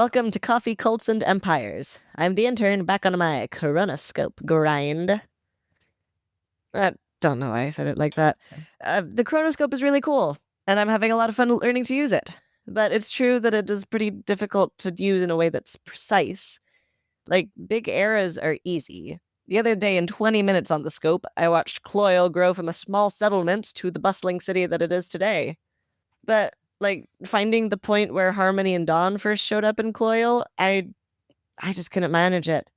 Welcome to Coffee, Cults, and Empires. I'm the intern back on my chronoscope grind. I don't know why I said it like that. The chronoscope is really cool, and I'm having a lot of fun learning to use it. But it's true that it is pretty difficult to use in a way that's precise. Like, big eras are easy. The other day, in 20 minutes on the scope, I watched Cloyle grow from a small settlement to the bustling city that it is today. But, like, finding the point where Harmony and Dawn first showed up in Cloyle, I just couldn't manage it.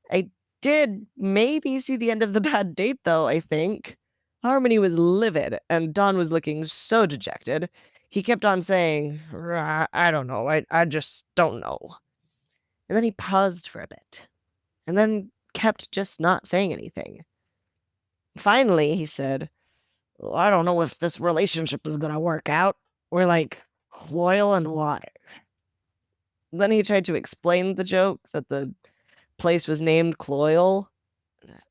I did maybe see the end of the bad date, though, I think. Harmony was livid, and Dawn was looking so dejected. He kept on saying, I don't know, I just don't know. And then he paused for a bit, and then kept just not saying anything. Finally, he said, well, I don't know if this relationship is gonna work out. We're like oil and water. Then he tried to explain the joke that the place was named Cloyle.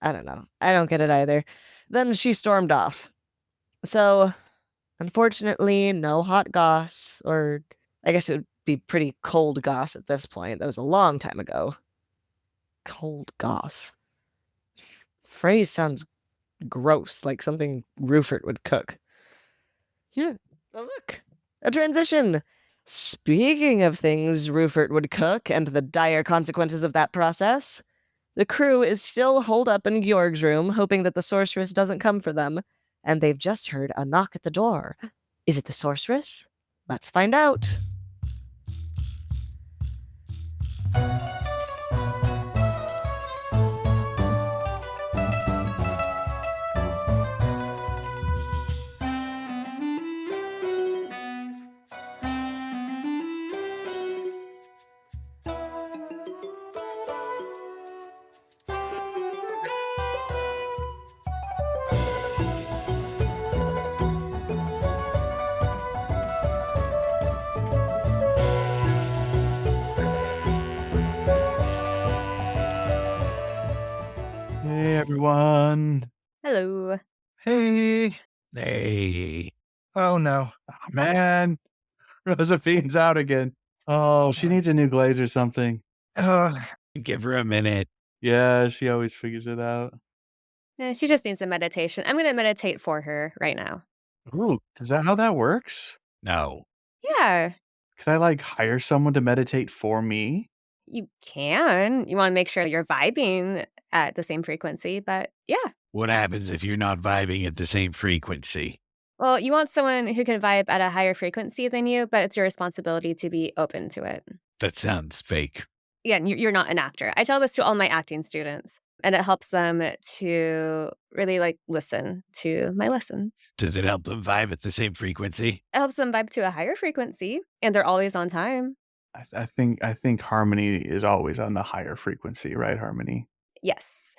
I don't know. I don't get it either. Then she stormed off. So, unfortunately, no hot goss, or I guess it would be pretty cold goss at this point. That was a long time ago. Cold goss. Phrase sounds gross, like something Rufert would cook. Yeah, oh, look, a transition. Speaking of things Rufert would cook and the dire consequences of that process, the crew is still holed up in Georg's room, hoping that the sorceress doesn't come for them, and they've just heard a knock at the door. Is it the sorceress? Let's find out. Hey, everyone. Hello. Hey. Hey. Oh, no. Oh, man. Rozafeen's out again. Oh, she needs a new glaze or something. Give her a minute. Yeah, she always figures it out. She just needs a meditation. I'm going to meditate for her right now. Ooh, is that how that works? No. Yeah, Could I, hire someone to meditate for me? you can. You want to make sure you're vibing at the same frequency, but yeah. What happens if you're not vibing at the same frequency? Well, you want someone who can vibe at a higher frequency than you, but it's your responsibility to be open to it. That sounds fake. Yeah, and you're not an actor. I tell this to all my acting students, and it helps them to really listen to my lessons. Does it help them vibe at the same frequency? It helps them vibe to a higher frequency, and they're always on time. I think Harmony is always on the higher frequency, right, Harmony? Yes.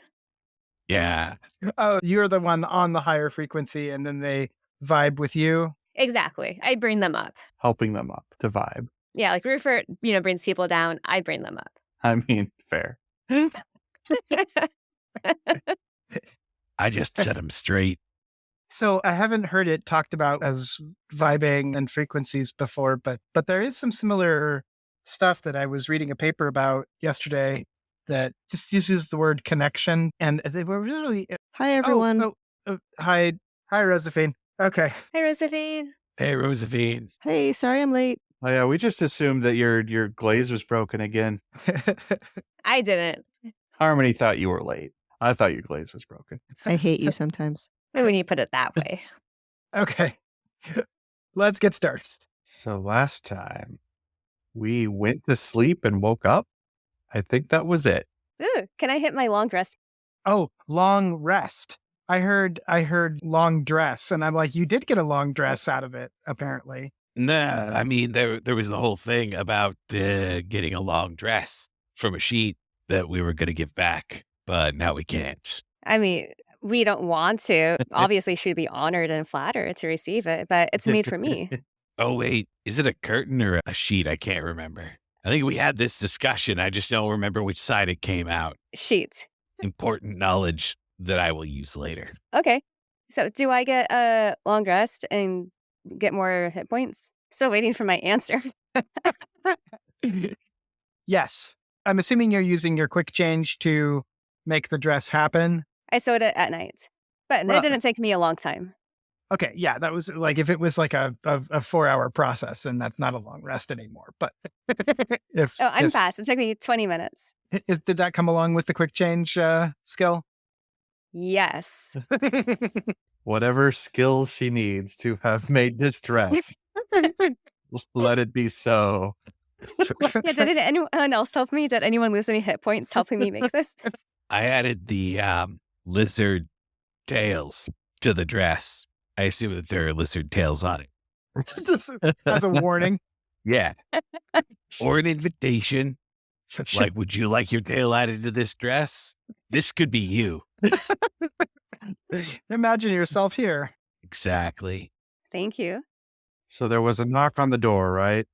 Yeah. Oh, you're the one on the higher frequency, and then they vibe with you, Exactly. I bring them up. Helping them up to vibe. Yeah, like Rufert, brings people down. I bring them up. I mean, fair. I just set them straight. So I haven't heard it talked about as vibing and frequencies before, but there is some similar stuff that I was reading a paper about yesterday that just uses the word connection, and they were really. Hi, everyone. Hi, Rozafeen. Okay. Hi, Rozafeen. Hey, Rozafeen. Hey, sorry I'm late. Oh, yeah, we just assumed that your glaze was broken again. I didn't. Harmony thought you were late. I thought your glaze was broken. I hate you sometimes. When you put it that way. Okay. Let's get started. So last time we went to sleep and woke up. I think that was it. Ooh, can I hit my long rest? Oh, long rest. I heard long dress, and I'm like, you did get a long dress out of it, apparently. Nah, I mean, there was the whole thing about getting a long dress from a sheet that we were going to give back, but now we can't. I mean, we don't want to. Obviously, she'd be honored and flattered to receive it, but it's made for me. Oh, wait, is it a curtain or a sheet? I can't remember. I think we had this discussion. I just don't remember which side it came out. Sheet. Important knowledge that I will use later. Okay. So do I get a long rest and get more hit points? Still waiting for my answer. Yes. I'm assuming you're using your quick change to make the dress happen. I sewed it at night, but Well- it didn't take me a long time. Okay, yeah, that was like if it was like a 4-hour process, then that's not a long rest anymore. But if Oh, I'm fast. It took me 20 minutes. did that come along with the quick change skill? Yes. Whatever skills she needs to have made this dress, let it be so. Yeah, did anyone else help me? Did anyone lose any hit points helping me make this? I added the lizard tails to the dress. I assume that there are lizard tails on it. Just as a warning. Yeah. Or an invitation. Like, would you like your tail added to this dress? This could be you. Imagine yourself here. Exactly. Thank you. So there was a knock on the door, right?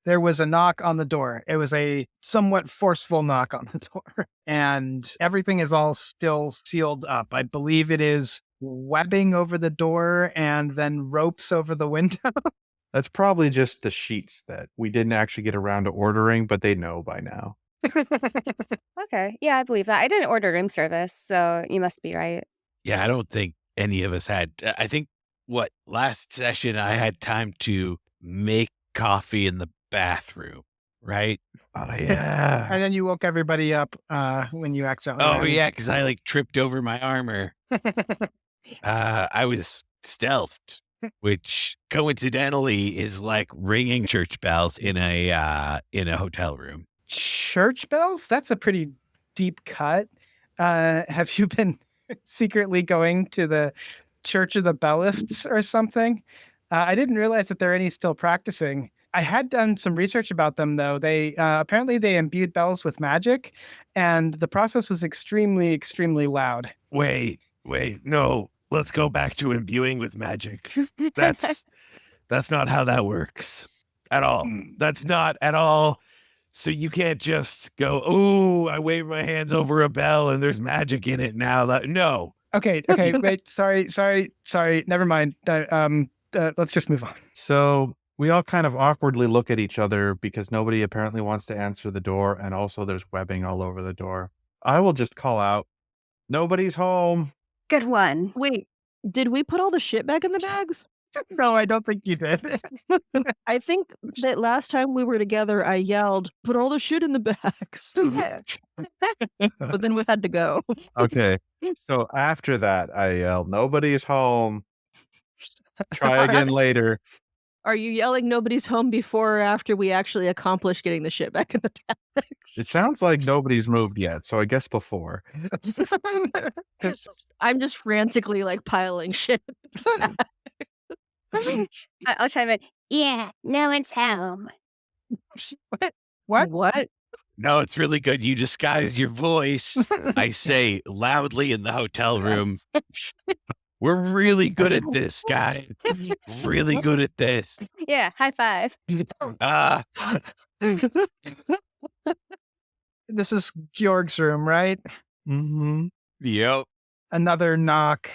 There was a knock on the door. It was a somewhat forceful knock on the door. And everything is all still sealed up. I believe it is webbing over the door and then ropes over the window. That's probably just the sheets that we didn't actually get around to ordering, but they know by now. Okay. Yeah, I believe that. I didn't order room service, so you must be right. Yeah, I don't think any of us had. I think last session I had time to make coffee in the bathroom, right? Oh, yeah. And then you woke everybody up when you accidentally. Oh, yeah, because I tripped over my armor. I was stealthed, which coincidentally is like ringing church bells in a hotel room. Church bells? That's a pretty deep cut. Have you been secretly going to the Church of the Bellists or something? I didn't realize that there are any still practicing. I had done some research about them, though. They apparently they imbued bells with magic, and the process was extremely, extremely loud. Wait, no. Let's go back to imbuing with magic. That's not how that works at all. That's not at all. So you can't just go, oh, I wave my hands over a bell and there's magic in it now. No. Okay, wait, sorry. Never mind. Let's just move on. So we all kind of awkwardly look at each other because nobody apparently wants to answer the door. And also there's webbing all over the door. I will just call out, nobody's home. Good one. Wait, did we put all the shit back in the bags? No, I don't think you did. I think that last time we were together, I yelled, put all the shit in the bags. But then we had to go. Okay. So after that, I yelled, nobody's home. Try again later. Are you yelling nobody's home before or after we actually accomplish getting the shit back in the bags? It sounds like nobody's moved yet. So I guess before. I'm just frantically piling shit. I'll chime in. Yeah, no one's home. What? What? No, it's really good. You disguise your voice. I say loudly in the hotel room. We're really good at this, guy. Really good at this. Yeah, high five. This is Georg's room, right? Mm-hmm. Yep. Another knock,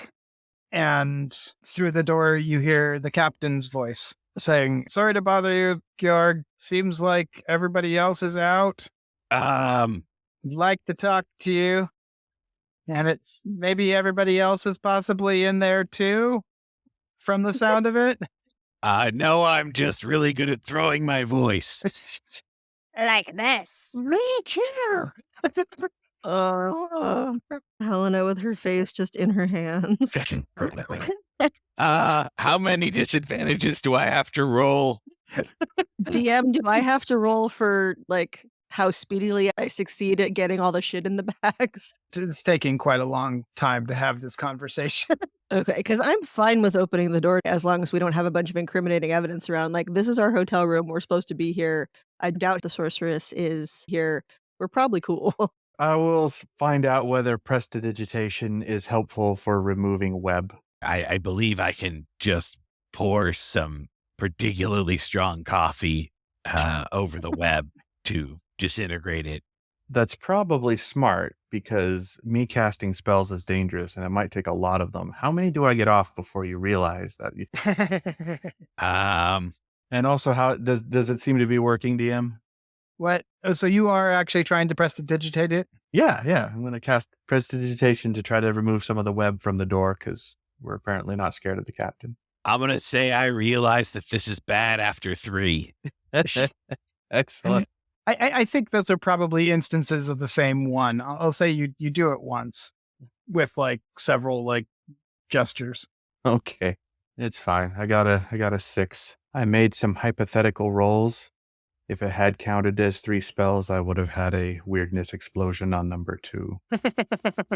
and through the door you hear the captain's voice saying, sorry to bother you, Georg. Seems like everybody else is out. I'd like to talk to you. And it's maybe everybody else is possibly in there too, from the sound of it. No, I'm just really good at throwing my voice. Like this. Reach here. Helena with her face just in her hands. How many disadvantages do I have to roll? DM, do I have to roll for how speedily I succeed at getting all the shit in the bags? It's taking quite a long time to have this conversation. Okay, because I'm fine with opening the door as long as we don't have a bunch of incriminating evidence around. This is our hotel room. We're supposed to be here. I doubt the sorceress is here. We're probably cool. I will find out whether prestidigitation is helpful for removing web. I believe I can just pour some particularly strong coffee over the web to disintegrate it. That's probably smart because me casting spells is dangerous and it might take a lot of them. How many do I get off before you realize that? And also, how does it seem to be working, DM? What? Oh, so you are actually trying to prestidigitate it? Yeah. I'm going to cast Prestidigitation to try to remove some of the web from the door because we're apparently not scared of the captain. I'm going to say I realize that this is bad after 3. Excellent. I think those are probably instances of the same one. I'll say you do it once with like several like gestures. Okay. It's fine. I got a 6. I made some hypothetical rolls. If it had counted as 3 spells, I would have had a weirdness explosion on number 2.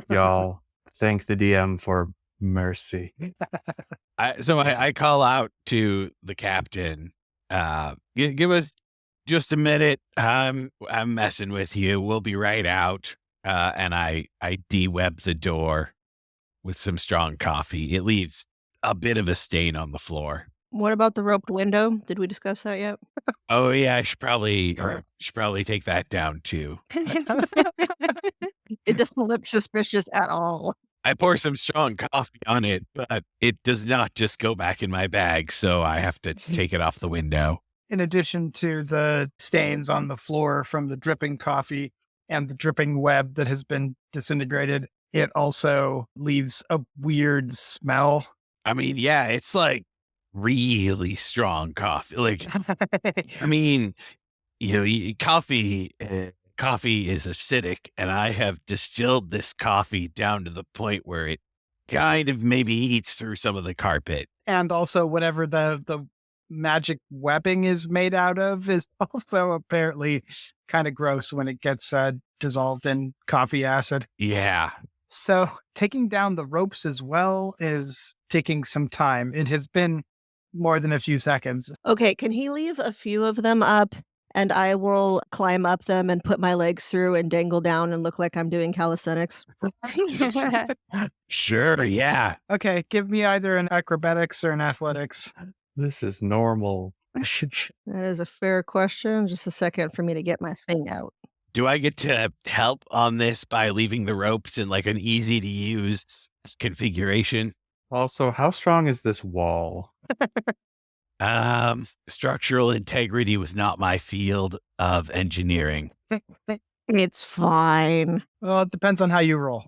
Y'all, thank the DM for mercy. I call out to the captain. Give us just a minute. I'm messing with you. We'll be right out. And I de-web the door with some strong coffee. It leaves a bit of a stain on the floor. What about the roped window? Did we discuss that yet? Oh yeah, I should probably take that down too. It doesn't look suspicious at all. I pour some strong coffee on it, but it does not just go back in my bag, so I have to take it off the window. In addition to the stains on the floor from the dripping coffee and the dripping web that has been disintegrated, it also leaves a weird smell. I mean, yeah, it's like really strong coffee. Like, I mean, coffee is acidic, and I have distilled this coffee down to the point where it kind of maybe eats through some of the carpet. And also whatever the magic webbing is made out of is also apparently kind of gross when it gets dissolved in coffee acid. Yeah. So taking down the ropes as well is taking some time. It has been more than a few seconds. Okay, can he leave a few of them up and I will climb up them and put my legs through and dangle down and look like I'm doing calisthenics? Sure, yeah. Okay, give me either an acrobatics or an athletics. This is normal. That is a fair question. Just a second for me to get my thing out. Do I get to help on this by leaving the ropes in like an easy to use configuration? Also, how strong is this wall? Structural integrity was not my field of engineering. It's fine. Well, it depends on how you roll.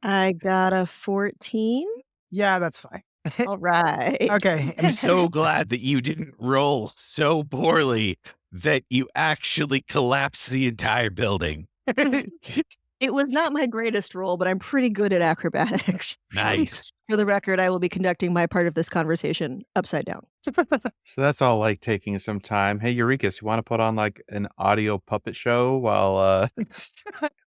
I got a 14. Yeah, that's fine. All right. Okay. I'm so glad that you didn't roll so poorly that you actually collapsed the entire building. It was not my greatest role, but I'm pretty good at acrobatics. Nice. For the record, I will be conducting my part of this conversation upside down. So that's all like taking some time. Hey, Eurekas, you want to put on like an audio puppet show while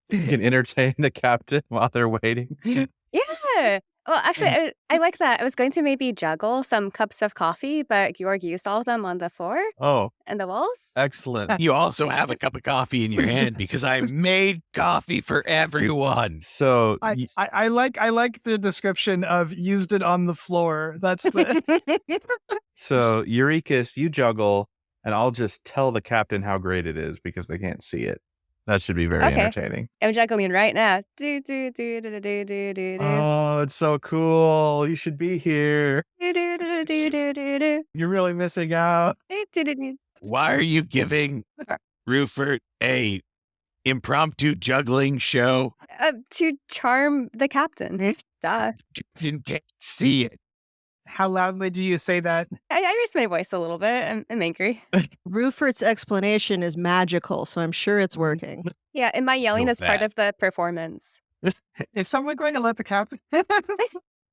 you can entertain the captain while they're waiting? Yeah. Well, actually, I like that. I was going to maybe juggle some cups of coffee, but Georg used all of them on the floor Oh, and the walls. excellent. You also have a cup of coffee in your hand because I made coffee for everyone. So I like the description of used it on the floor. That's the So Eurekas, you juggle, and I'll just tell the captain how great it is because they can't see it. That should be very Okay. entertaining. I'm juggling right now. Do do do do do do do do. Oh, it's so cool. You should be here. Do do do do do do do. You're really missing out. Do do do. Why are you giving Rufert a impromptu juggling show? To charm the captain. Duh. You can't see it. how loudly do you say that? I raised my voice a little bit. I'm angry. Rufert's explanation is magical, so I'm sure it's working. Yeah, and my yelling So is part bad. of the performance. Is someone going to let the captain?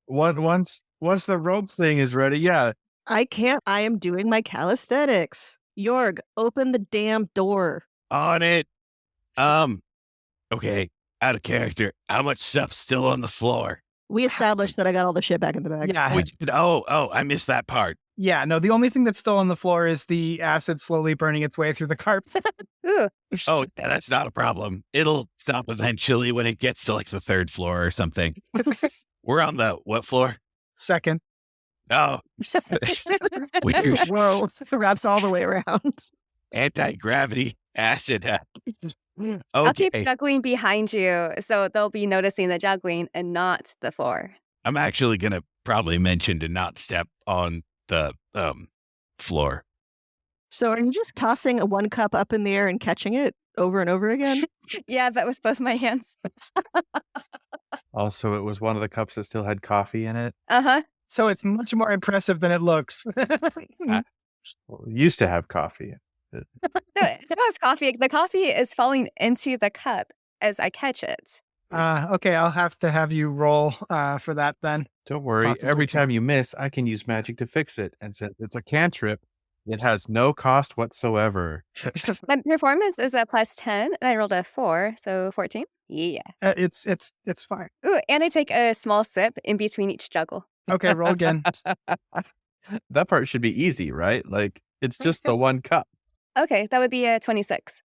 Once the rope thing is ready, yeah. I can't. I am doing my calisthenics. Jorg, open the damn door. On it. Okay, out of character. How much stuff's still on the floor? We established that I got all the shit back in the bag. Yeah. I missed that part. Yeah, no, the only thing that's still on the floor is the acid slowly burning its way through the carpet. Ooh. Oh, yeah, that's not a problem. It'll stop eventually when it gets to like the 3rd floor or something. We're on the what floor? Second. Oh, weird. Whoa. Wraps all the way around. Anti-gravity acid. I'll keep Okay, juggling behind you, so they'll be noticing the juggling and not the floor. I'm actually gonna probably mention to not step on the floor. So are you just tossing one cup up in the air and catching it over and over again? Yeah, but with both my hands. Also, it was one of the cups that still had coffee in it. Uh-huh. So it's much more impressive than it looks. Well, it used to have coffee. No, it's not as coffee. The coffee is falling into the cup as I catch it. Okay, I'll have to have you roll for that then. Don't worry. Possibly Every can- time you miss, I can use magic to fix it. And since it's a cantrip, it has no cost whatsoever. My performance is a +10, and I rolled a 4, so 14. Yeah. It's fine. Ooh, and I take a small sip in between each juggle. Okay, roll again. That part should be easy, right? Like, it's just the one cup. Okay, that would be a 26.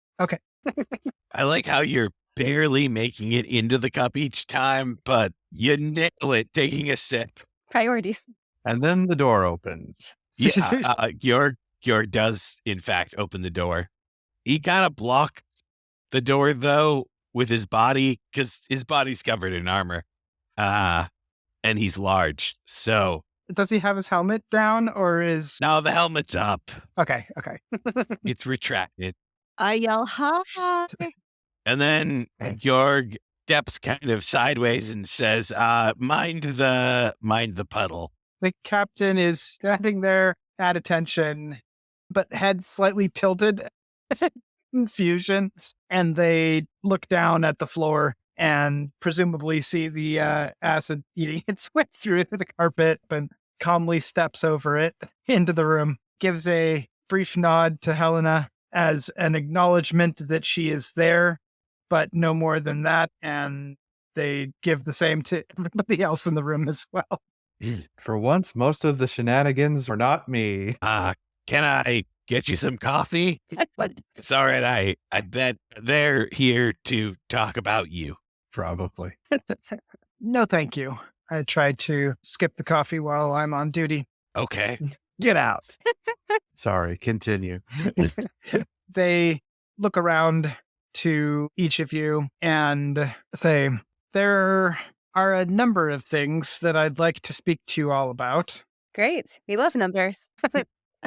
I like how you're barely making it into the cup each time, but you nail it taking a sip. Priorities. And then the door opens. Yeah, Georg does, in fact, open the door. He kind of blocks the door, though, with his body, because his body's covered in armor. And he's large. So, Does he have his helmet down or is... now the helmet's up. Okay. It's retracted. I yell, hi. And then Georg steps kind of sideways and says, mind the puddle. The captain is standing there at attention, but head slightly tilted in fusion. And they look down at the floor and presumably see the acid eating its way through the carpet, and calmly steps over it into the room, gives a brief nod to Hellena as an acknowledgement that she is there, but no more than that. And they give the same to everybody else in the room as well. For once, most of the shenanigans are not me. Can I get you some coffee? It's all right. I bet they're here to talk about you. Probably. No, thank you. I tried to skip the coffee while I'm on duty. Okay. Get out. Sorry, continue. They look around to each of you and say, there are a number of things that I'd like to speak to you all about. Great. We love numbers.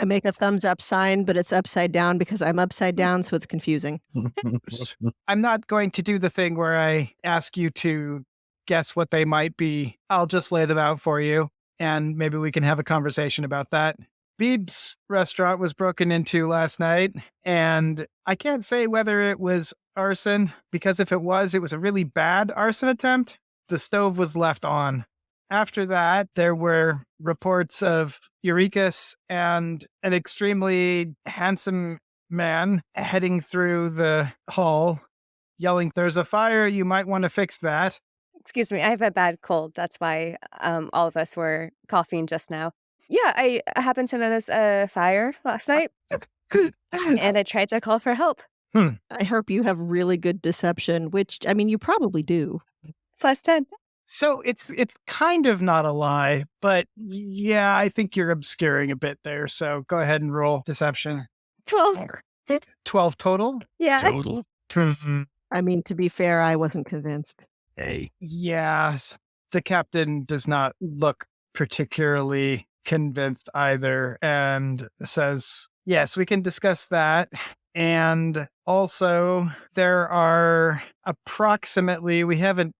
I make a thumbs up sign, but it's upside down because I'm upside down, so it's confusing. I'm not going to do the thing where I ask you to guess what they might be. I'll just lay them out for you, and maybe we can have a conversation about that. Beeb's restaurant was broken into last night, and I can't say whether it was arson, because if it was a really bad arson attempt. The stove was left on. After that, there were reports of Eurekas and an extremely handsome man heading through the hall, yelling, "There's a fire, you might want to fix that." Excuse me, I have a bad cold. That's why all of us were coughing just now. Yeah, I happened to notice a fire last night, and I tried to call for help. I hope you have really good deception, which, I mean, you probably do. +10. So it's kind of not a lie, but yeah, I think you're obscuring a bit there. So go ahead and roll deception. 12. 12 total? Yeah. Total? I mean, to be fair, I wasn't convinced. Hey. Yeah, the captain does not look particularly convinced either and says, yes, we can discuss that. And also, there are approximately, we haven't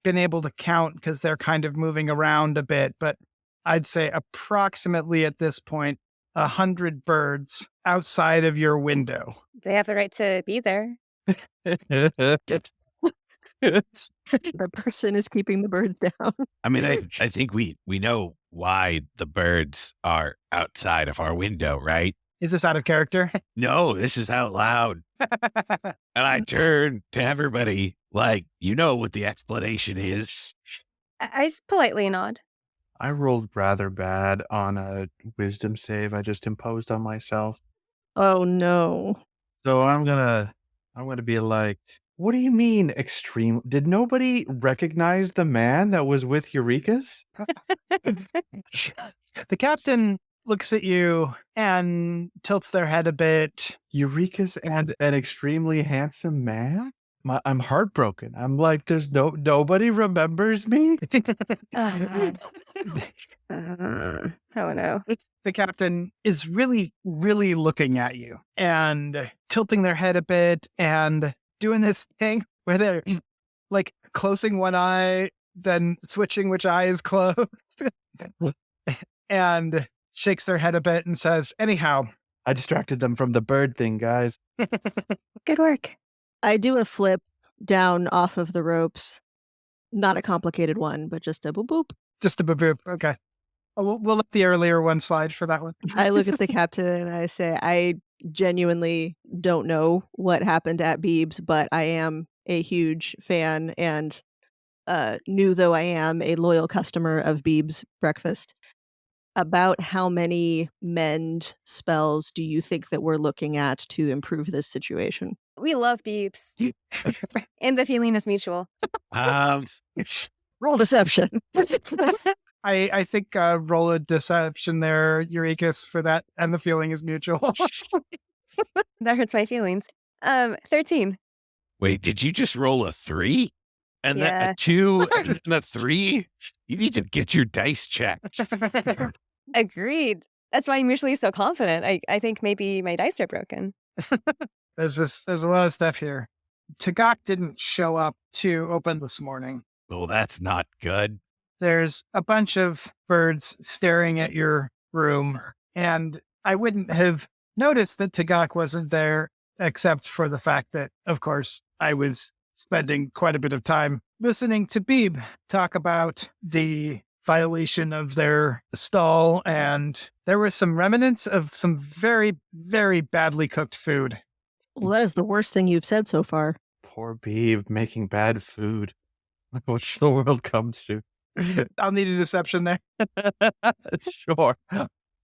been able to count because they're kind of moving around a bit, but I'd say approximately at this point, 100 birds outside of your window. They have the right to be there. The person is keeping the birds down. I mean, I think we know why the birds are outside of our window, right? Is this out of character? No, this is out loud. And I turn to everybody like, you know what the explanation is. I just politely nod. I rolled rather bad on a wisdom save I just imposed on myself. Oh, no. So I'm gonna be like, what do you mean extreme? Did nobody recognize the man that was with Eurekas? The captain looks at you and tilts their head a bit. Eurekas and an extremely handsome man? I'm heartbroken. I'm like, there's nobody remembers me. Oh, God. Oh, no. The captain is really, really looking at you and tilting their head a bit and doing this thing where they're like closing one eye, then switching which eye is closed, and shakes their head a bit and says, anyhow, I distracted them from the bird thing, guys. Good work. I do a flip down off of the ropes. Not a complicated one, but just a boop boop. just a boop. Okay. Oh, we'll let the earlier one slide for that one. I look at the captain and I say, I genuinely don't know what happened at Beebs, but I am a huge fan and new though I am a loyal customer of Beebs breakfast. About how many mend spells do you think that we're looking at to improve this situation? We love beeps. And the feeling is mutual. Roll deception. I think roll a deception there, Eureka's, for that, and the feeling is mutual. That hurts my feelings. 13. Wait, did you just roll a 3? And then Yeah. a 2 and then a 3? You need to get your dice checked. Agreed. That's why I'm usually so confident. I think maybe my dice are broken. There's a lot of stuff here. Tagak didn't show up to open this morning. Oh, that's not good. There's a bunch of birds staring at your room, and I wouldn't have noticed that Tagak wasn't there, except for the fact that, of course, I was spending quite a bit of time listening to Beeb talk about the violation of their stall, and there were some remnants of some very, very badly cooked food. Well, that is the worst thing you've said so far. Poor Beeb making bad food. Look what the world comes to. I'll need a deception there. Sure.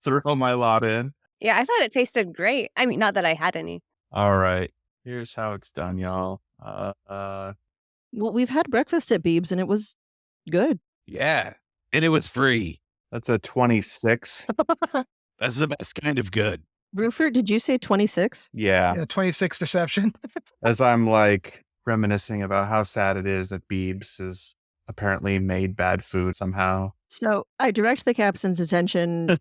Throw my lot in. Yeah, I thought it tasted great. I mean, not that I had any. All right. Here's how it's done, y'all. Well, we've had breakfast at Beebs and it was good. Yeah. And it was free. That's a 26. That's the best kind of good. Roofer, did you say 26? Yeah. 26 deception. As I'm like reminiscing about how sad it is that Beebs has apparently made bad food somehow. So I direct the captain's attention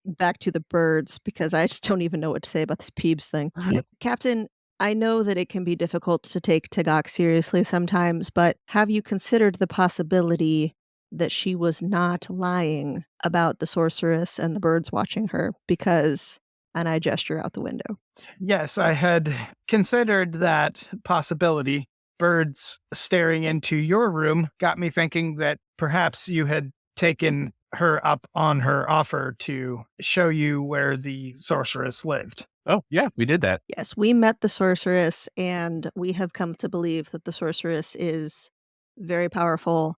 back to the birds because I just don't even know what to say about this Beebs thing. Captain, I know that it can be difficult to take Tagak seriously sometimes, but have you considered the possibility that she was not lying about the sorceress and the birds watching her? Because, and I gesture out the window. Yes, I had considered that possibility. Birds staring into your room got me thinking that perhaps you had taken her up on her offer to show you where the sorceress lived. Oh, yeah, we did that. Yes, we met the sorceress and we have come to believe that the sorceress is very powerful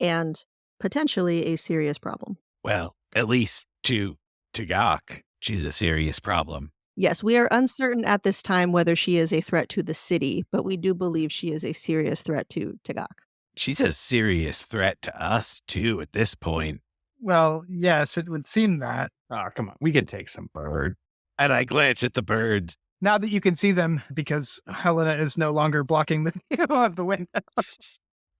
and potentially a serious problem. Well, at least to Tagak, she's a serious problem. Yes, we are uncertain at this time whether she is a threat to the city, but we do believe she is a serious threat to Tagak. She's a serious threat to us, too, at this point. Well, yes, it would seem that. Oh, come on. We can take some bird. And I glance at the birds. Now that you can see them, because Hellena is no longer blocking the view of the window.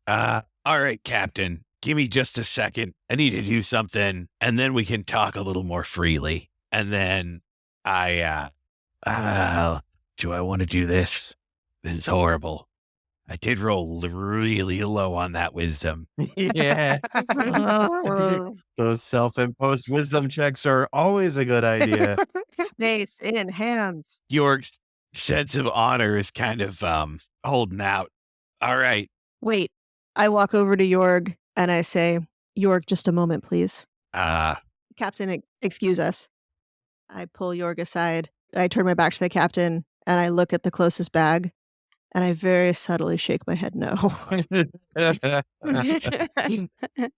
All right, Captain. Give me just a second. I need to do something, and then we can talk a little more freely. And then do I want to do this? This is horrible. I did roll really low on that wisdom. Yeah. Those self-imposed wisdom checks are always a good idea. Face in hands. York's sense of honor is kind of holding out. All right. Wait, I walk over to Jorg and I say, Jorg, just a moment, please. Captain, excuse us. I pull Jorg aside. I turn my back to the captain and I look at the closest bag and I very subtly shake my head no. I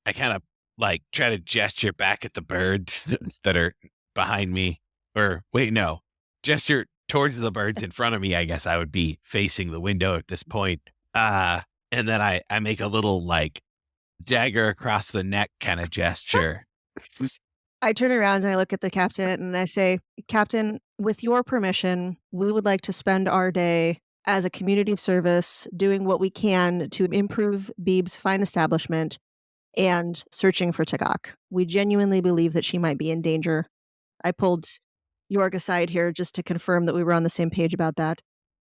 kind of like try to gesture back at the birds that are behind me. Or wait, no. Gesture towards the birds in front of me. I guess I would be facing the window at this point. And then I make a little like dagger across the neck kind of gesture. I turn around and I look at the captain and I say, Captain, with your permission, we would like to spend our day as a community service, doing what we can to improve Beeb's fine establishment and searching for Tagak. We genuinely believe that she might be in danger. I pulled Yorg aside here just to confirm that we were on the same page about that.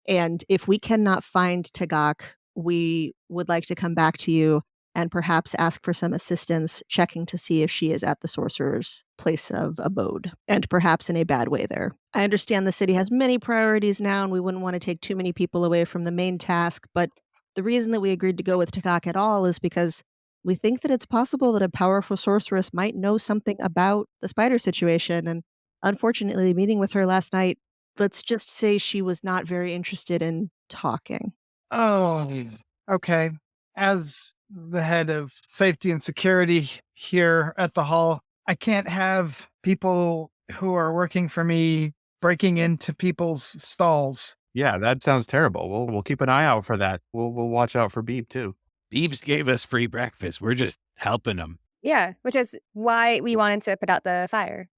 And if we cannot find Tagak, we would like to come back to you and perhaps ask for some assistance checking to see if she is at the sorcerer's place of abode, and perhaps in a bad way there. I understand the city has many priorities now, and we wouldn't want to take too many people away from the main task, but the reason that we agreed to go with Tagak at all is because we think that it's possible that a powerful sorceress might know something about the spider situation, and unfortunately, meeting with her last night, let's just say she was not very interested in talking. Oh, okay. As the head of safety and security here at the hall, I can't have people who are working for me breaking into people's stalls. Yeah, that sounds terrible. We'll keep an eye out for that. We'll watch out for Beeb too. Beebs gave us free breakfast. We're just helping them. Yeah, which is why we wanted to put out the fire.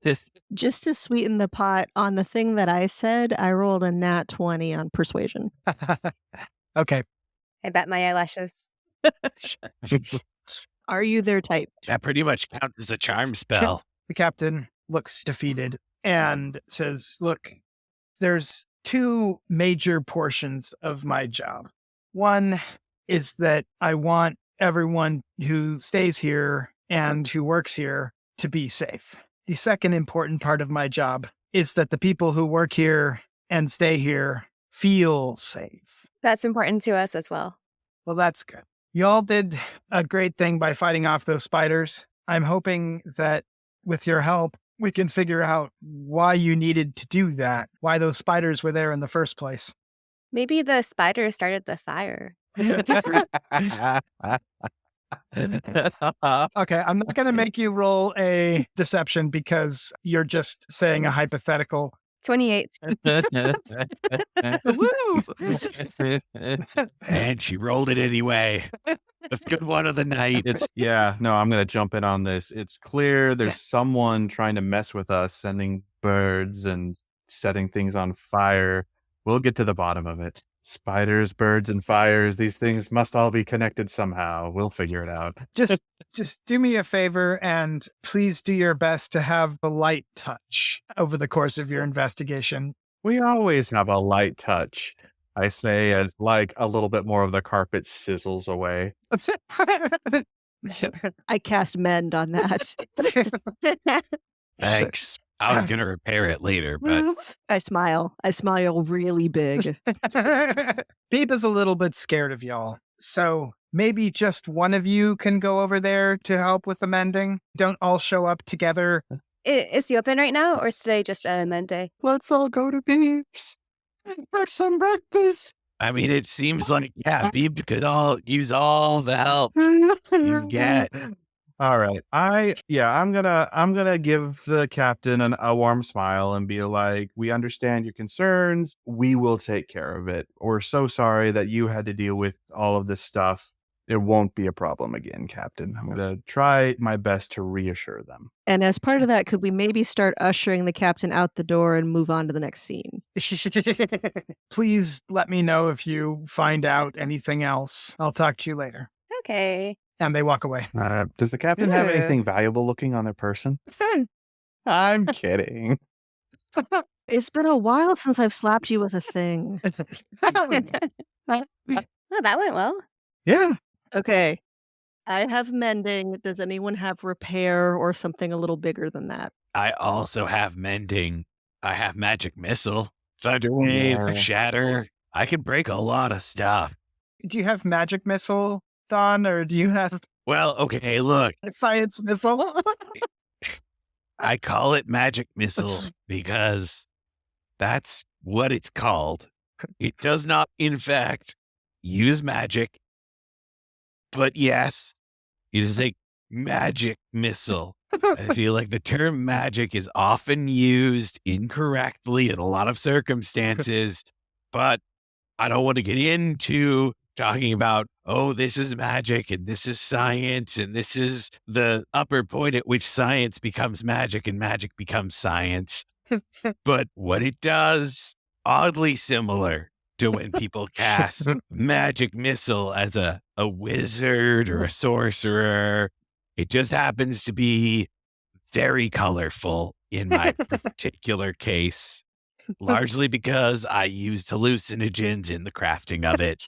Just to sweeten the pot on the thing that I said, I rolled a nat 20 on persuasion. Okay. I bet my eyelashes. Are you their type? That pretty much counts as a charm spell. The captain looks defeated and says, look, there's two major portions of my job. One is that I want everyone who stays here and who works here to be safe. The second important part of my job is that the people who work here and stay here feel safe. That's important to us as well. Well, that's good. Y'all did a great thing by fighting off those spiders. I'm hoping that with your help, we can figure out why you needed to do that, why those spiders were there in the first place. Maybe the spider started the fire. Okay, I'm not going to make you roll a deception because you're just saying a hypothetical. 28. And she rolled it anyway. The good one of the night. I'm going to jump in on this. It's clear there's someone trying to mess with us, sending birds and setting things on fire. We'll get to the bottom of it. Spiders, birds, and fires. These things must all be connected somehow. We'll figure it out. Just do me a favor and please do your best to have the light touch over the course of your investigation. We always have a light touch, I say, as like a little bit more of the carpet sizzles away. I cast mend on that. Thanks. I was going to repair it later, but I smile. I smile really big. Beeb is a little bit scared of y'all. So maybe just one of you can go over there to help with the mending. Don't all show up together. Is he open right now, or is today just a Monday? Let's all go to Beeb's for some breakfast. I mean, it seems like, Beeb could use all the help you get. All right. I'm gonna give the captain a warm smile and be like, we understand your concerns. We will take care of it. We're so sorry that you had to deal with all of this stuff. It won't be a problem again, Captain. I'm gonna try my best to reassure them. And as part of that, could we maybe start ushering the captain out the door and move on to the next scene? Please let me know if you find out anything else. I'll talk to you later. Okay. And they walk away. Does the captain have anything valuable looking on their person? I'm kidding. It's been a while since I've slapped you with a thing. Oh, that went well. Yeah. Okay. I have mending. Does anyone have repair or something a little bigger than that? I also have mending. I have magic missile, thunderwave, shatter. I can break a lot of stuff. Do you have magic missile, Don, or do you have Well, okay, look, science missile? I call it magic missile because that's what it's called. It does not, in fact, use magic. But yes, it is a magic missile. I feel like the term magic is often used incorrectly in a lot of circumstances, but I don't want to get into talking about, oh, this is magic and this is science and this is the upper point at which science becomes magic and magic becomes science. But what it does, oddly similar to when people cast magic missile as a wizard or a sorcerer. It just happens to be very colorful in my particular case, largely because I used hallucinogens in the crafting of it.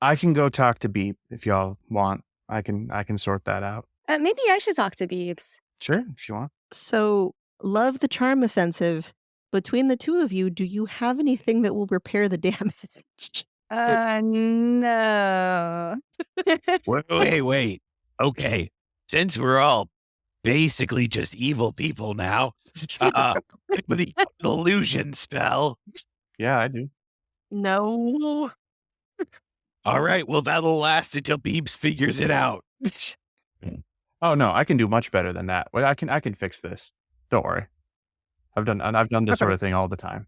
I can go talk to Beep if y'all want. I can sort that out. Maybe I should talk to Beebs. Sure, if you want. So, love the charm offensive. Between the two of you, do you have anything that will repair the damage? No. Wait. Okay. Since we're all basically just evil people now, with the illusion spell. Yeah, I do. No. All right. Well, that'll last until Beebs figures it out. Oh no, I can do much better than that. Well, I can fix this. Don't worry. I've done this sort of thing all the time.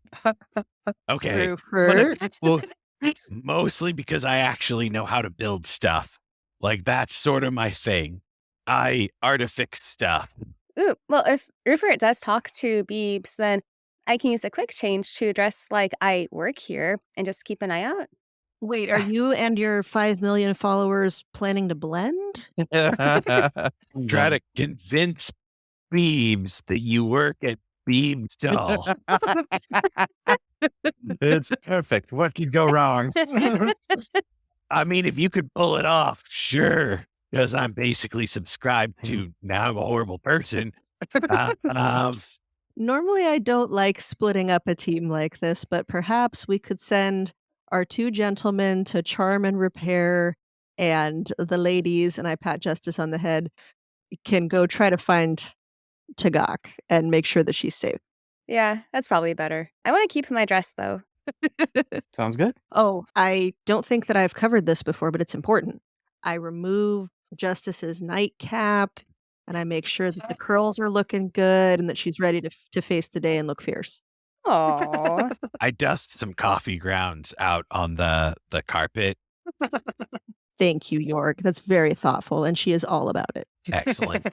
Okay. Rupert? Well, mostly because I actually know how to build stuff. Like, that's sort of my thing. I artifix stuff. Ooh, well, if Rupert does talk to Beebs, then I can use a quick change to dress like I work here and just keep an eye out. Wait, are you and your 5 million followers planning to blend? Try to convince Beebs that you work at Beebs Doll. It's perfect. What could go wrong? I mean, if you could pull it off, sure. Because I'm basically subscribed to now I'm a horrible person. Normally, I don't like splitting up a team like this, but perhaps we could send our two gentlemen to charm and repair, and the ladies, and I pat Justice on the head, can go try to find Tagak and make sure that she's safe. Yeah, that's probably better. I want to keep my dress, though. Sounds good. Oh, I don't think that I've covered this before, but it's important. I remove Justice's nightcap, and I make sure that the curls are looking good and that she's ready to face the day and look fierce. Oh, I dust some coffee grounds out on the carpet. Thank you, York. That's very thoughtful, and she is all about it. Excellent.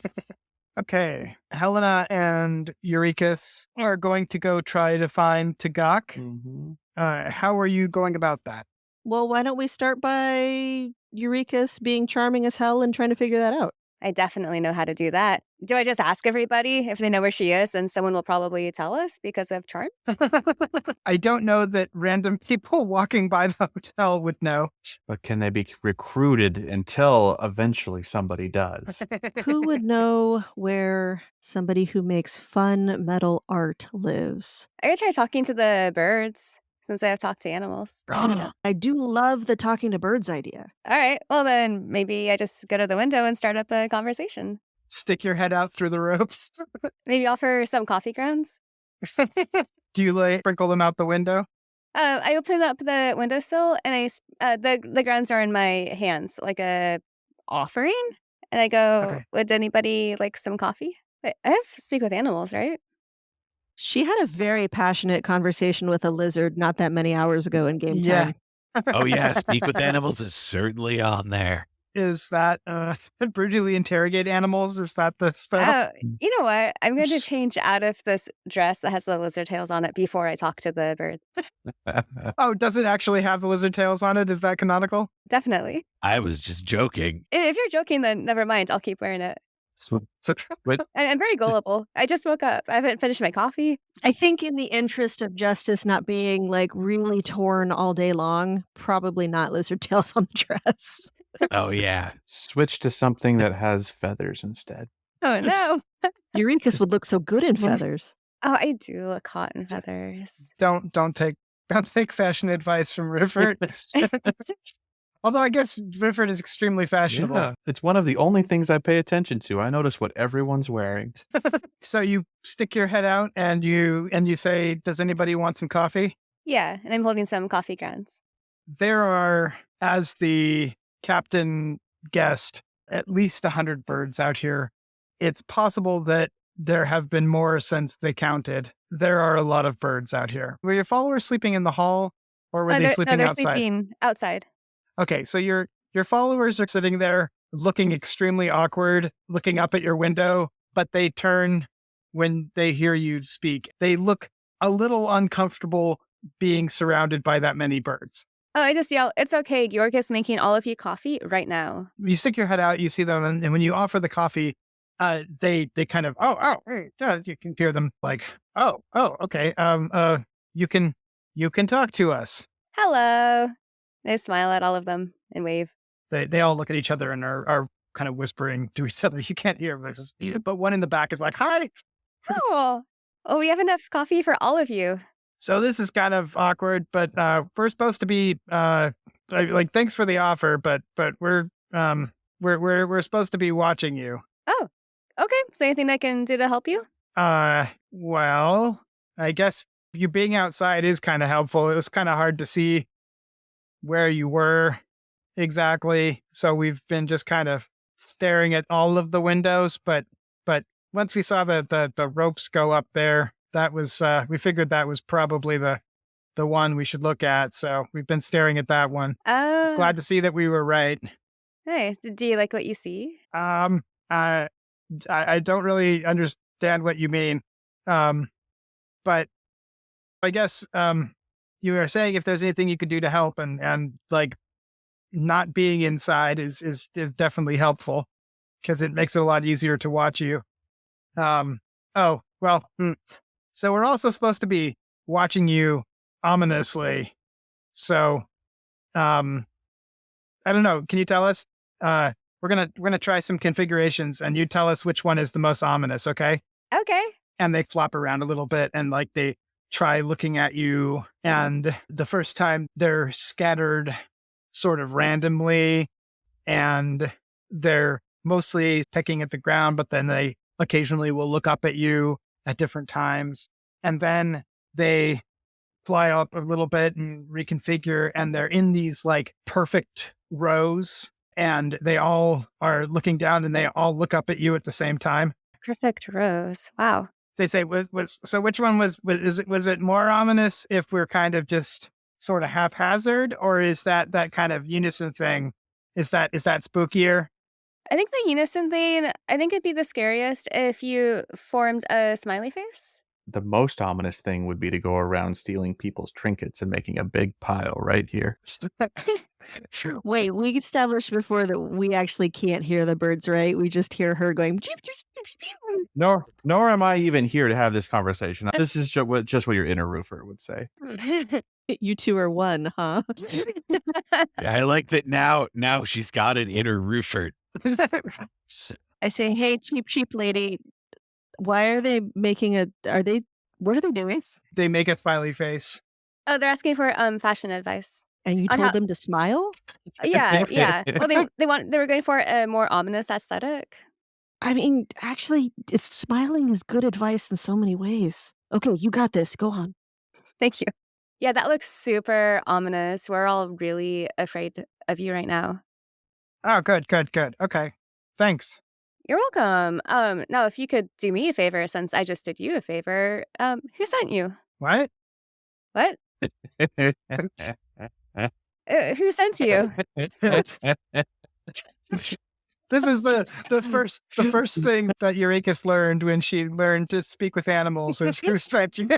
Okay, Helena and Eurekas are going to go try to find Tagak. Mm-hmm. How are you going about that? Well, why don't we start by Eurekas being charming as hell and trying to figure that out? I definitely know how to do that. Do I just ask everybody if they know where she is, and someone will probably tell us because of charm? I don't know that random people walking by the hotel would know. But can they be recruited until eventually somebody does? Who would know where somebody who makes fun metal art lives? I could try talking to the birds since I have talked to animals. I do love the talking to birds idea. All right, well then maybe I just go to the window and start up a conversation. Stick your head out through the ropes. Maybe offer some coffee grounds. Do you sprinkle them out the window? I open up the windowsill and the grounds are in my hands like a offering, and I go, Okay. "Would anybody like some coffee?" I have speak with animals, right? She had a very passionate conversation with a lizard not that many hours ago in game Yeah. 10. Oh, yeah. Speak with animals is certainly on there. Is that brutally interrogate animals? Is that the spell? You know what? I'm going to change out of this dress that has the lizard tails on it before I talk to the bird. Oh, does it actually have the lizard tails on it? Is that canonical? Definitely. I was just joking. If you're joking, then never mind. I'll keep wearing it. Wait, I'm very gullible. I just woke up. I haven't finished my coffee. I think in the interest of justice not being like really torn all day long, probably not lizard tails on the dress. Oh, yeah. switch to something that has feathers instead. Oh no. Eurekas would look so good in feathers. Oh, I do look hot in feathers. Don't take fashion advice from Rifford. Although I guess Rifford is extremely fashionable. Yeah, it's one of the only things I pay attention to. I notice what everyone's wearing. So you stick your head out and you say, "Does anybody want some coffee?" Yeah, and I'm holding some coffee grounds. There are, as the captain guessed, at least 100 birds out here. It's possible that there have been more since they counted. There are a lot of birds out here. Were your followers sleeping in the hall, or were they sleeping they're outside? sleeping outside. Okay, so your followers are sitting there looking extremely awkward, looking up at your window, but they turn when they hear you speak. They look a little uncomfortable being surrounded by that many birds. Oh, I just yell, "It's okay. York is making all of you coffee right now." You stick your head out, you see them, and when you offer the coffee, they kind of hey, you can hear them like okay, you can talk to us. Hello. And I smile at all of them and wave. They all look at each other and are kind of whispering to each other. You can't hear them, but one in the back is like, "Hi." Oh, we have enough coffee for all of you. So this is kind of awkward, but we're supposed to be like thanks for the offer, but we're supposed to be watching you. Oh, okay. Is there anything I can do to help you? Well, I guess you being outside is kind of helpful. It was kind of hard to see where you were exactly, so we've been just kind of staring at all of the windows. But once we saw the ropes go up there, that was we figured that was probably the one we should look at. So we've been staring at that one. Glad to see that we were right. Hey, do you like what you see? I don't really understand what you mean. But I guess you were saying if there's anything you could do to help, and like not being inside is definitely helpful because it makes it a lot easier to watch you. Oh well. So we're also supposed to be watching you ominously. So, I don't know. Can you tell us? We're gonna try some configurations, and you tell us which one is the most ominous. Okay? Okay. And they flop around a little bit, and like they try looking at you. And the first time they're scattered sort of randomly, and they're mostly pecking at the ground, but then they occasionally will look up at you at different times. And then they fly up a little bit and reconfigure, and they're in these like perfect rows, and they all are looking down, and they all look up at you at the same time. Perfect rows. Wow. They say, so which one was it more ominous if we're kind of just sort of haphazard, or is that kind of unison thing? Is that spookier? I think the unison thing, I think it'd be the scariest if you formed a smiley face. The most ominous thing would be to go around stealing people's trinkets and making a big pile right here. Wait, we established before that we actually can't hear the birds, right? We just hear her going. "Jeep, jeep, jeep, jeep." Nor am I even here to have this conversation. This is just what your inner roofer would say. You two are one, huh? I like that now she's got an inner roofer. I say, "Hey, cheap lady, why are they making what are they doing?" They make a smiley face. Oh, they're asking for fashion advice. And you On told how- them to smile? Yeah. Well, they were going for a more ominous aesthetic. I mean, actually, if smiling is good advice in so many ways. Okay, you got this. Go on. Thank you. Yeah, that looks super ominous. We're all really afraid of you right now. Oh, good. Okay. Thanks. You're welcome. Now, if you could do me a favor, since I just did you a favor, who sent you? What? What? Who sent you? This is the first thing that Eureka's learned when she learned to speak with animals is who sent you.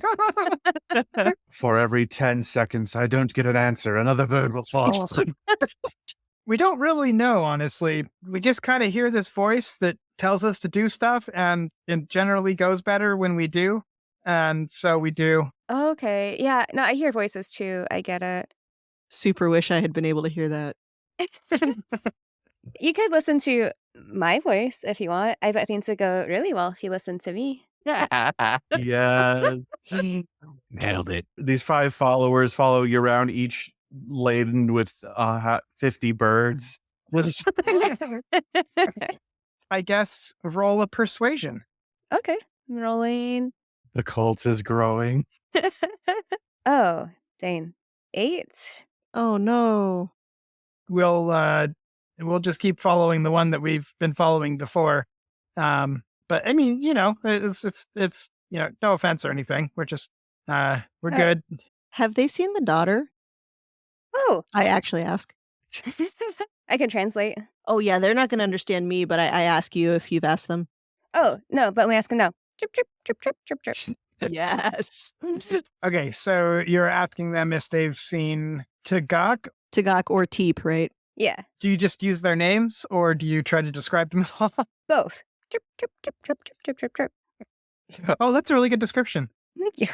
For every 10 seconds I don't get an answer, another bird will fall. We don't really know, honestly. We just kind of hear this voice that tells us to do stuff, and it generally goes better when we do. And so we do. Okay. Yeah. No, I hear voices too. I get it. Super wish I had been able to hear that. You could listen to my voice if you want. I bet things would go really well if you listened to me. Yeah. Nailed it. These 5 followers follow you around, each laden with 50 birds. I guess roll a persuasion. Okay. I'm rolling. The cult is growing. Oh, dang. 8. Oh, no. We'll just keep following the one that we've been following before. But I mean, it's no offense or anything. We're just we're good. Have they seen the daughter? Oh, I actually ask. I can translate. Oh, yeah, they're not going to understand me, but I ask you if you've asked them. Oh, no, but let me ask him now. Chip, chip, chip, chip, chip, chip. Yes. Okay, so you're asking them if they've seen Tagak. Tagak or Teep, right? Yeah, Do you just use their names, or do you try to describe them at all? both. Trip, trip, trip, trip, trip, trip, trip, trip. Oh, that's a really good description. Thank you.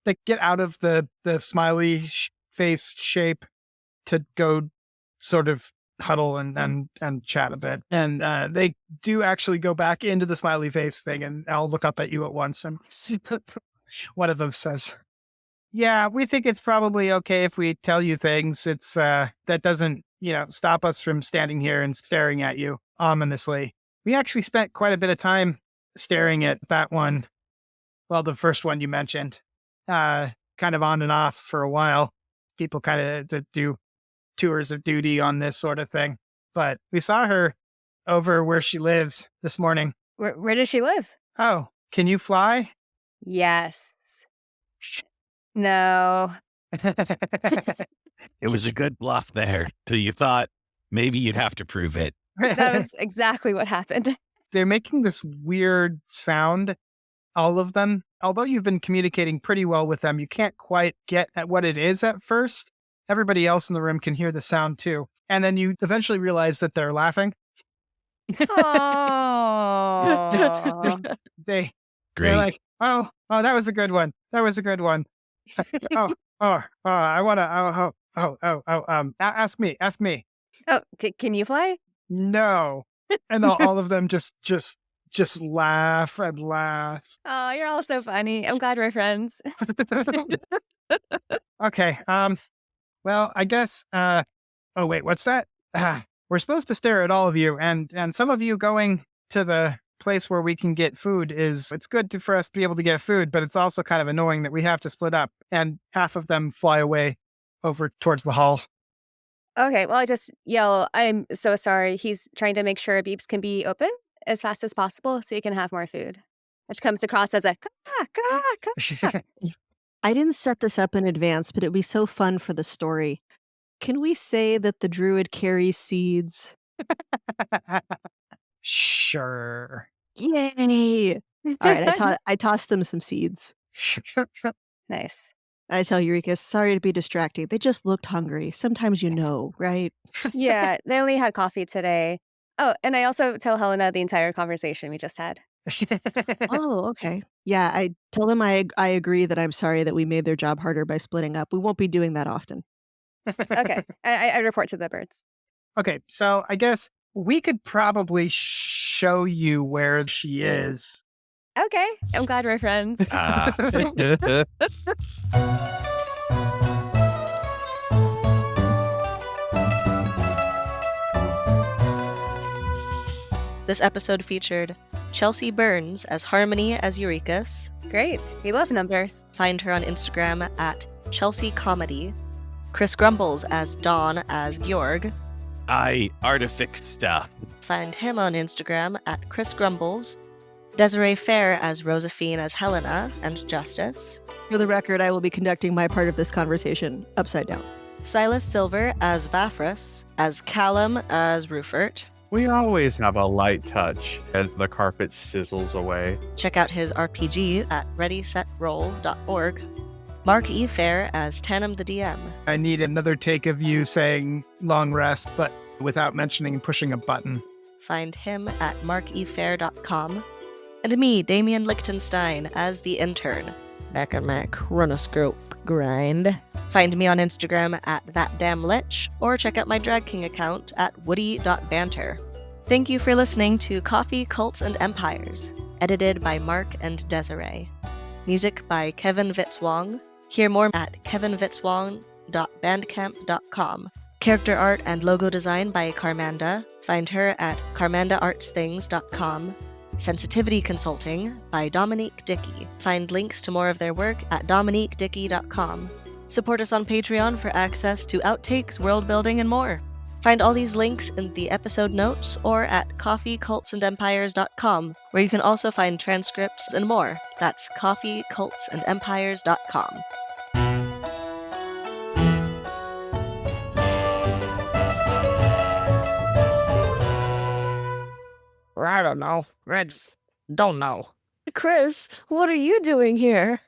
They get out of the smiley face shape to go sort of huddle and chat a bit. And they do actually go back into the smiley face thing, and I'll look up at you at once. And one of them says, yeah, we think it's probably okay if we tell you things. It's that doesn't, stop us from standing here and staring at you ominously. We actually spent quite a bit of time staring at that one. Well, the first one you mentioned, kind of on and off for a while. People kind of do tours of duty on this sort of thing. But we saw her over where she lives this morning. Where does she live? Oh, can you fly? Yes. No. It was a good bluff there till you thought maybe you'd have to prove it. That was exactly what happened. They're making this weird sound, all of them. Although you've been communicating pretty well with them, you can't quite get at what it is at first. Everybody else in the room can hear the sound too. And then you eventually realize that they're laughing. Oh. They're Great. like, oh, that was a good one. That was a good one. I want to, ask me. Oh, can you fly? No. And all of them just laugh and laugh. Oh, you're all so funny. I'm glad we're friends. Okay. Well, I guess, oh wait, what's that? We're supposed to stare at all of you, and some of you going to the place where we can get food it's good for us to be able to get food, but it's also kind of annoying that we have to split up, and half of them fly away over towards the hall. Okay, well, I just yell, I'm so sorry. He's trying to make sure Beeps can be open as fast as possible so you can have more food. Which comes across as a caw, caw, caw. I didn't set this up in advance, but it'd be so fun for the story. Can we say that the druid carries seeds? Sure. Yay! All right, I tossed them some seeds. Nice. I tell Eureka, sorry to be distracting. They just looked hungry. Sometimes you know, right? Yeah, they only had coffee today. Oh, and I also tell Helena the entire conversation we just had. Oh, okay. Yeah, I tell them I agree that I'm sorry that we made their job harder by splitting up. We won't be doing that often. Okay, I report to the birds. Okay, so I guess we could probably show you where she is. Okay, I'm glad we're friends. This episode featured Chelsea Burns as Harmony as Eurekas. Great, we love numbers. Find her on Instagram at Chelsea Comedy. Chris Grumbles as Dawn as Georg. I artifict stuff. Find him on Instagram at Chris Grumbles. Desiree Phair as Rozafeen as Hellena and Justice. For the record, I will be conducting my part of this conversation upside down. Silas Silver as Vafrus. As Callum as Rufert. We always have a light touch as the carpet sizzles away. Check out his RPG at readysetroll.org. Mark E. Phair as Tanam the DM. I need another take of you saying long rest, but without mentioning pushing a button. Find him at markephair.com. And me, Damian Lichtenstein, as the Intern. Back on my chronoscope grind. Find me on Instagram at thatdamnlich, or check out my Drag King account at woody.banter. Thank you for listening to Coffee, Cults, and Empires, edited by Mark and Desiree. Music by Kevin Vitzwong. Hear more at kevinvitzwong.bandcamp.com. Character art and logo design by Carmanda. Find her at carmandaartsthings.com. Sensitivity Consulting by Dominique Dickey. Find links to more of their work at dominiquedickey.com. Support us on Patreon for access to outtakes, world building, and more. Find all these links in the episode notes or at coffeecultsandempires.com, where you can also find transcripts and more. That's coffeecultsandempires.com. I don't know. I just don't know. Chris, what are you doing here?